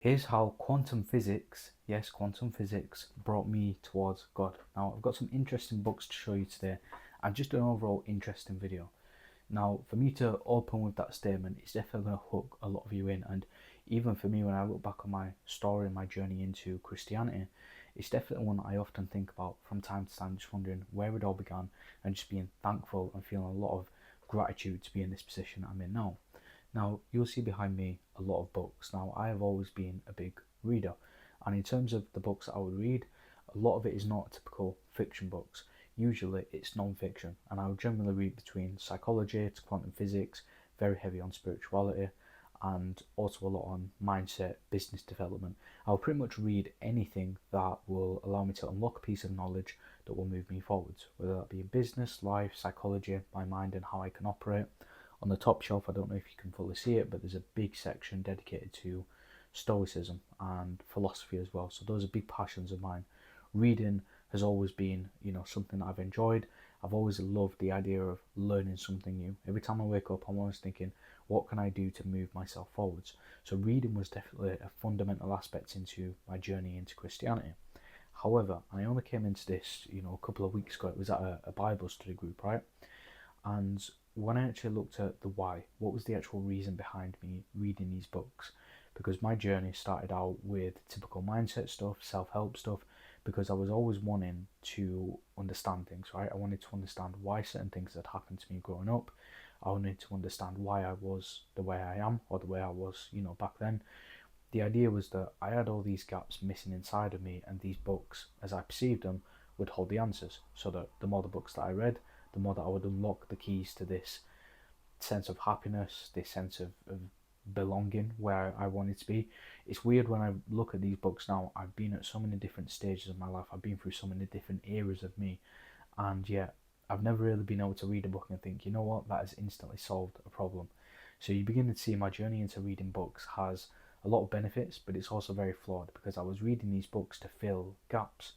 Here's how quantum physics, yes, quantum physics, brought me towards God. Now, I've got some interesting books to show you today and just an overall interesting video. Now, for me to open with that statement, it's definitely going to hook a lot of you in. And even for me, when I look back on my story and my journey into Christianity, it's definitely one that I often think about from time to time, just wondering where it all began and just being thankful and feeling a lot of gratitude to be in this position I'm in now. Now, you'll see behind me a lot of books. Now, I have always been a big reader, and in terms of the books that I would read, a lot of it is not typical fiction books. Usually, it's non fiction, and I would generally read between psychology to quantum physics, very heavy on spirituality, and also a lot on mindset, business development. I'll pretty much read anything that will allow me to unlock a piece of knowledge that will move me forwards, whether that be business, life, psychology, my mind, and how I can operate. On the top shelf, I don't know if you can fully see it, but there's a big section dedicated to Stoicism and philosophy as well. So those are big passions of mine. Reading has always been, something that I've enjoyed. I've always loved the idea of learning something new. Every time I wake up, I'm always thinking, what can I do to move myself forwards? So reading was definitely a fundamental aspect into my journey into Christianity. However, I only came into this, a couple of weeks ago. It was at a Bible study group, right? And when I actually looked at the why, what was the actual reason behind me reading these books? Because my journey started out with typical mindset stuff, self help stuff, because I was always wanting to understand things, right? I wanted to understand why certain things had happened to me growing up. I wanted to understand why I was the way I am or the way I was, back then. The idea was that I had all these gaps missing inside of me, and these books, as I perceived them, would hold the answers. So that the more the books that I read, the more that I would unlock the keys to this sense of happiness, this sense of belonging where I wanted to be. It's weird when I look at these books now. I've been at so many different stages of my life. I've been through so many different eras of me, and yet I've never really been able to read a book and think, you know what, that has instantly solved a problem. So you begin to see my journey into reading books has a lot of benefits, but it's also very flawed because I was reading these books to fill gaps,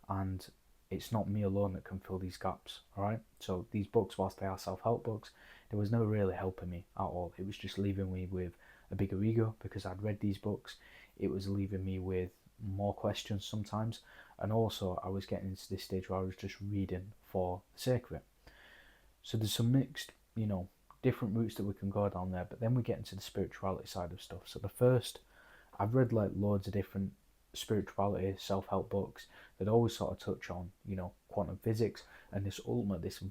and it's not me alone that can fill these gaps. All right. So these books, whilst they are self-help books, they was never really helping me at all. It was just leaving me with a bigger ego because I'd read these books. It was leaving me with more questions sometimes, and also I was getting into this stage where I was just reading for the sake of it. So there's some mixed, different routes that we can go down there. But then we get into the spirituality side of stuff. So the first, I've read like loads of different spirituality, self-help books that always sort of touch on, quantum physics and this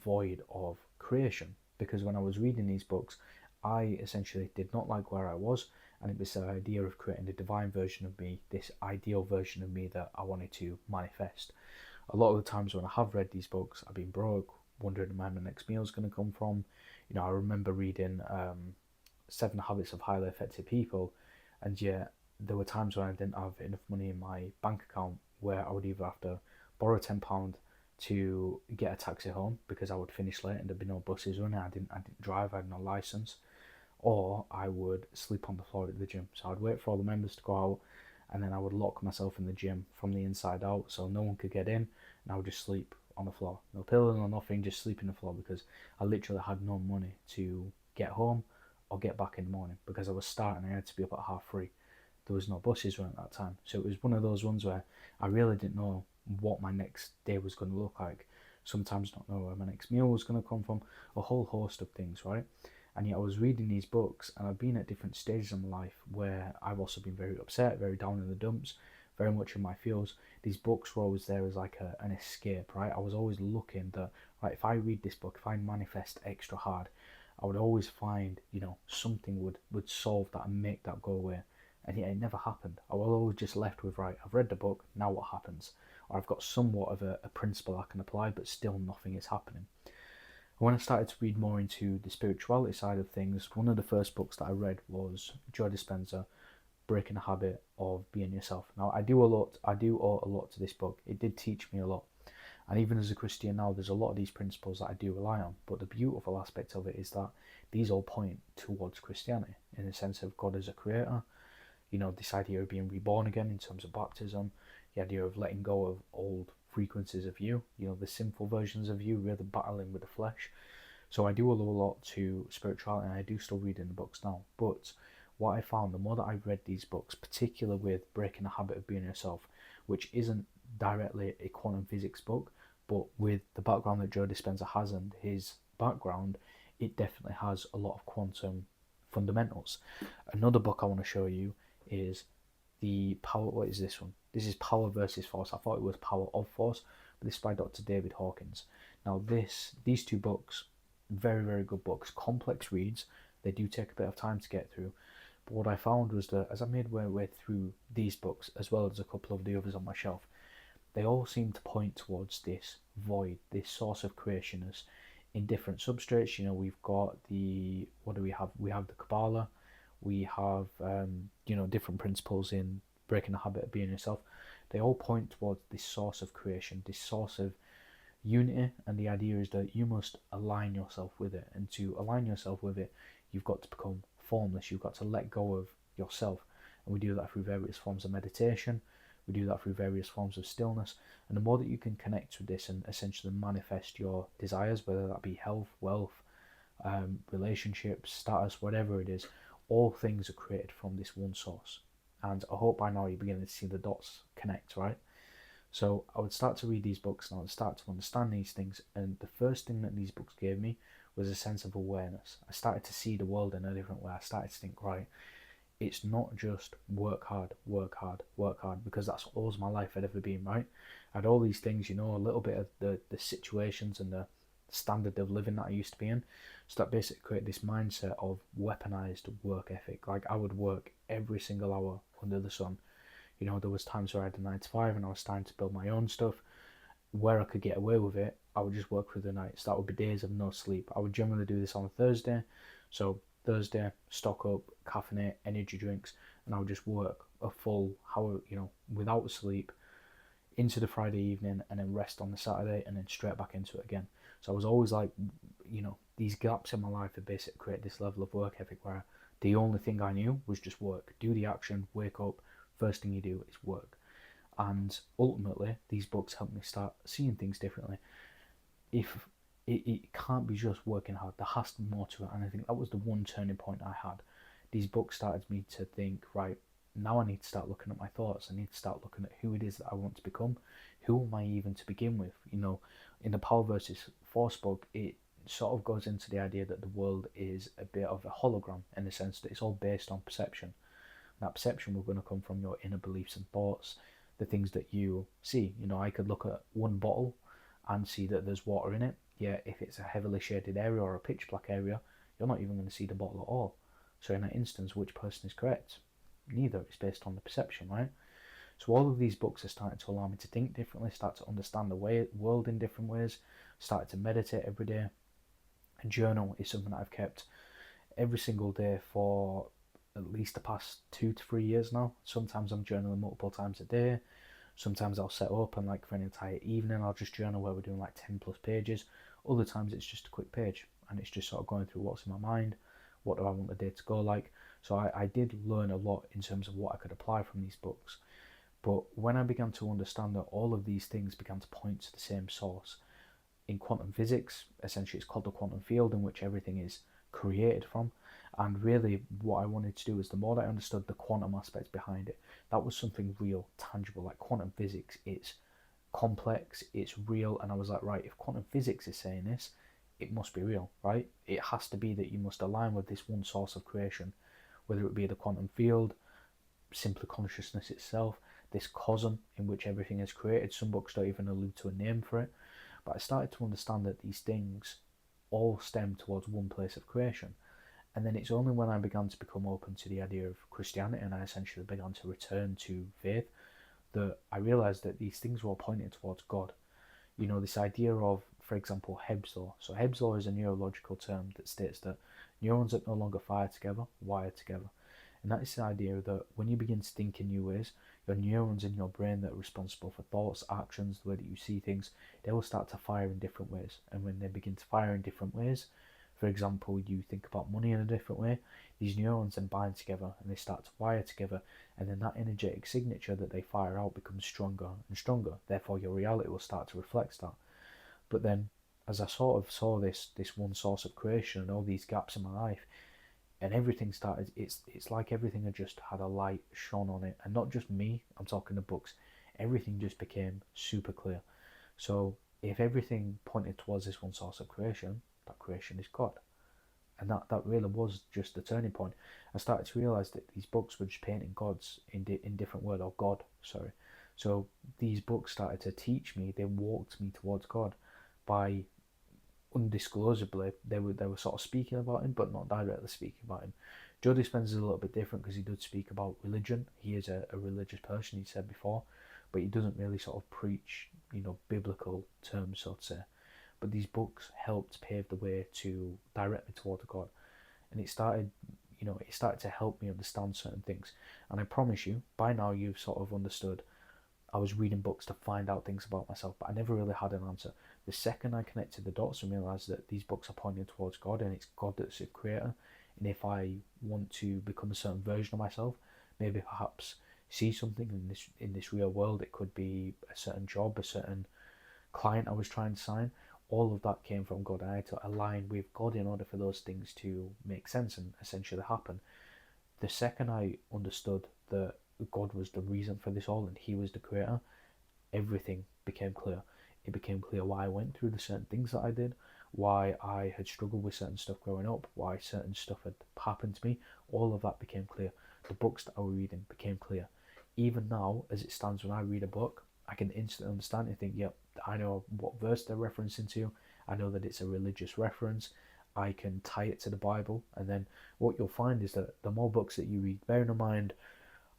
void of creation. Because when I was reading these books, I essentially did not like where I was, and it was the idea of creating a divine version of me, this ideal version of me that I wanted to manifest. A lot of the times when I have read these books, I've been broke, wondering where my next meal is going to come from. I remember reading Seven Habits of Highly Effective People, and yet there were times when I didn't have enough money in my bank account where I would either have to borrow £10 to get a taxi home because I would finish late and there'd be no buses running. I didn't drive, I had no license, or I would sleep on the floor at the gym. So I'd wait for all the members to go out, and then I would lock myself in the gym from the inside out so no one could get in, and I would just sleep on the floor. No pillow, no nothing, just sleep on the floor because I literally had no money to get home or get back in the morning because I was starting, I had to be up at 3:30. There was no buses running at that time. So it was one of those ones where I really didn't know what my next day was going to look like. Sometimes not know where my next meal was going to come from, a whole host of things, right? And yet I was reading these books, and I've been at different stages of my life where I've also been very upset, very down in the dumps, very much in my feels. These books were always there as like an escape, right? I was always looking that, right, if I read this book, if I manifest extra hard, I would always find, something would solve that and make that go away. And yet it never happened. I was always just left with, right, I've read the book, now what happens? Or I've got somewhat of a principle I can apply, but still nothing is happening. When I started to read more into the spirituality side of things, one of the first books that I read was Joe Dispenza, Breaking the Habit of Being Yourself. Now I do owe a lot to this book. It did teach me a lot. And even as a Christian now, there's a lot of these principles that I do rely on. But the beautiful aspect of it is that these all point towards Christianity in the sense of God as a creator, this idea of being reborn again in terms of baptism, the idea of letting go of old frequencies of you, the sinful versions of you, really battling with the flesh. So I do owe a lot to spirituality, and I do still read in the books now. But what I found, the more that I've read these books, particularly with Breaking the Habit of Being Yourself, which isn't directly a quantum physics book, but with the background that Joe Dispenza has and his background, it definitely has a lot of quantum fundamentals. Another book I want to show you is the Power. What is this one? This is Power versus Force. I thought it was Power of Force, but this is by Dr. David Hawkins. Now, these two books, very, very good books, complex reads. They do take a bit of time to get through. But what I found was that as I made my way through these books, as well as a couple of the others on my shelf, they all seem to point towards this void, this source of creationness in different substrates. We've got what do we have? We have the Kabbalah, we have, different principles in Breaking the Habit of Being Yourself. They all point towards this source of creation, this source of unity, and the idea is that you must align yourself with it. And to align yourself with it, you've got to become formless. You've got to let go of yourself. And we do that through various forms of meditation. We do that through various forms of stillness. And the more that you can connect with this and essentially manifest your desires, whether that be health, wealth, relationships, status, whatever it is, all things are created from this one source. And I hope by now you're beginning to see the dots connect, right? So I would start to read these books and I would start to understand these things. And the first thing that these books gave me was a sense of awareness. I started to see the world in a different way. I started to think, right, it's not just work hard, work hard, work hard, because that's all my life had ever been, right? I had all these things, a little bit of the situations and the standard of living that I used to be in. So that basically created this mindset of weaponized work ethic. Like I would work every single hour under the sun. There was times where I had a 9 to 5 and I was starting to build my own stuff. Where I could get away with it, I would just work through the nights. That would be days of no sleep. I would generally do this on a Thursday. So Thursday, stock up, caffeinate, energy drinks, and I would just work a full hour, without sleep, into the Friday evening, and then rest on the Saturday, and then straight back into it again. So I was always like, these gaps in my life have basically created this level of work ethic where the only thing I knew was just work. Do the action, wake up, first thing you do is work. And ultimately, these books helped me start seeing things differently. If it can't be just working hard, there has to be more to it. And I think that was the one turning point I had. These books started me to think, right, now I need to start looking at my thoughts. I need to start looking at who it is that I want to become. Who am I even to begin with? In the Power versus Force book, it sort of goes into the idea that the world is a bit of a hologram in the sense that it's all based on perception. That perception will going to come from your inner beliefs and thoughts, the things that you see. I could look at one bottle and see that there's water in it. Yeah, if it's a heavily shaded area or a pitch black area, you're not even going to see the bottle at all. So in that instance, which person is correct? Neither. It's based on the perception, right? So all of these books are starting to allow me to think differently, start to understand the world in different ways, started to meditate every day. A journal is something that I've kept every single day for at least the past 2 to 3 years now. Sometimes I'm journaling multiple times a day. Sometimes I'll set up and for an entire evening I'll just journal where we're doing 10 plus pages. Other times it's just a quick page and it's just sort of going through what's in my mind, what do I want the day to go like. So I did learn a lot in terms of what I could apply from these books. But when I began to understand that all of these things began to point to the same source, in quantum physics, essentially it's called the quantum field in which everything is created from. And really what I wanted to do is the more that I understood the quantum aspects behind it, that was something real, tangible. Like quantum physics, it's complex, it's real, and I was like, right, if quantum physics is saying this, it must be real, right? It has to be that you must align with this one source of creation, whether it be the quantum field, simply consciousness itself, this cosm in which everything is created. Some books don't even allude to a name for it. But I started to understand that these things all stem towards one place of creation. And then it's only when I began to become open to the idea of Christianity and I essentially began to return to faith that I realised that these things were all pointing towards God. This idea of, for example, Hebb's law. So Hebb's law is a neurological term that states that neurons that no longer fire together, wire together. And that is the idea that when you begin to think in new ways, your neurons in your brain that are responsible for thoughts, actions, the way that you see things, they will start to fire in different ways. And when they begin to fire in different ways, for example, you think about money in a different way, these neurons then bind together and they start to wire together, and then that energetic signature that they fire out becomes stronger and stronger. Therefore, your reality will start to reflect that. But then, as I sort of saw this one source of creation and all these gaps in my life, and everything started. It's like everything had just had a light shone on it, and not just me. I'm talking the books. Everything just became super clear. So if everything pointed towards this one source of creation, that creation is God. And that really was just the turning point. I started to realize that these books were just painting gods in different words, or God, sorry. So these books started to teach me. They walked me towards God by undisclosably. They were sort of speaking about him, but not directly speaking about him. Joe Dispenza is a little bit different because he does speak about religion. He is a religious person, he said before, but he doesn't really sort of preach, biblical terms, so to say. But these books helped pave the way to direct me towards God, and it started to help me understand certain things. And I promise you, by now you've sort of understood. I was reading books to find out things about myself, but I never really had an answer. The second I connected the dots and realized that these books are pointing towards God, and it's God that's the creator, and if I want to become a certain version of myself, maybe perhaps see something in this real world. It could be a certain job, a certain client I was trying to sign. All of that came from God. I had to align with God in order for those things to make sense and essentially happen. The second I understood that God was the reason for this all and He was the creator, everything became clear. It became clear why I went through the certain things that I did, why I had struggled with certain stuff growing up, why certain stuff had happened to me. All of that became clear. The books that I was reading became clear. Even now, as it stands, when I read a book, I can instantly understand it and think, yep, I know what verse they're referencing to. I know that it's a religious reference. I can tie it to the Bible. And then what you'll find is that the more books that you read, bearing in mind,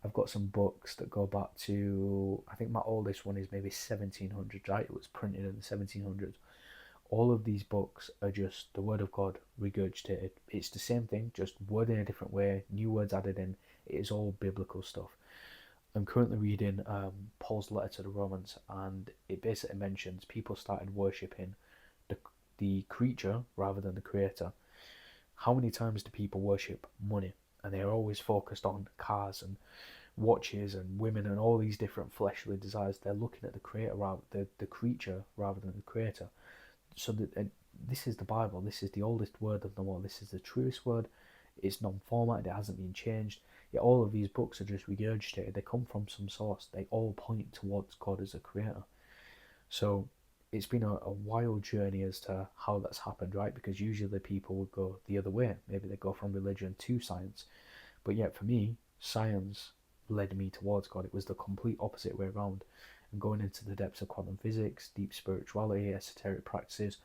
I've got some books that go back to, I think my oldest one is maybe 1700, right? It was printed in the 1700s. All of these books are just the Word of God regurgitated. It's the same thing, just word in a different way, new words added in. It is all biblical stuff. I'm currently reading Paul's letter to the Romans, and it basically mentions people started worshipping the the creature rather than the creator. How many times do people worship money? And they're always focused on cars and watches and women and all these different fleshly desires. They're looking at the creator rather the creature rather than the creator. So that this is the Bible. This is the oldest word of them all. This is the truest word. It's non-formatted. It hasn't been changed. Yet all of these books are just regurgitated. They come from some source. They all point towards God as a creator. So it's been a wild journey as to how that's happened, right? Because usually people would go the other way. Maybe they go from religion to science. But yet for me, science led me towards God. It was the complete opposite way around. And going into the depths of quantum physics, deep spirituality, esoteric practices,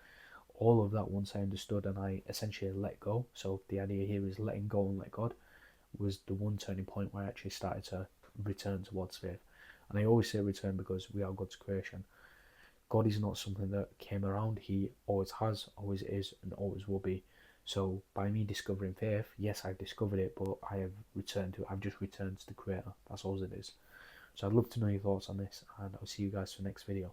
all of that once I understood and I essentially let go. So the idea here is letting go and let God was the one turning point where I actually started to return towards faith. And I always say return because we are God's creation. God is not something that came around. He always has, always is, and always will be. So by me discovering faith, yes, I've discovered it, but I've just returned to the Creator. That's all it is. So I'd love to know your thoughts on this, and I'll see you guys for the next video.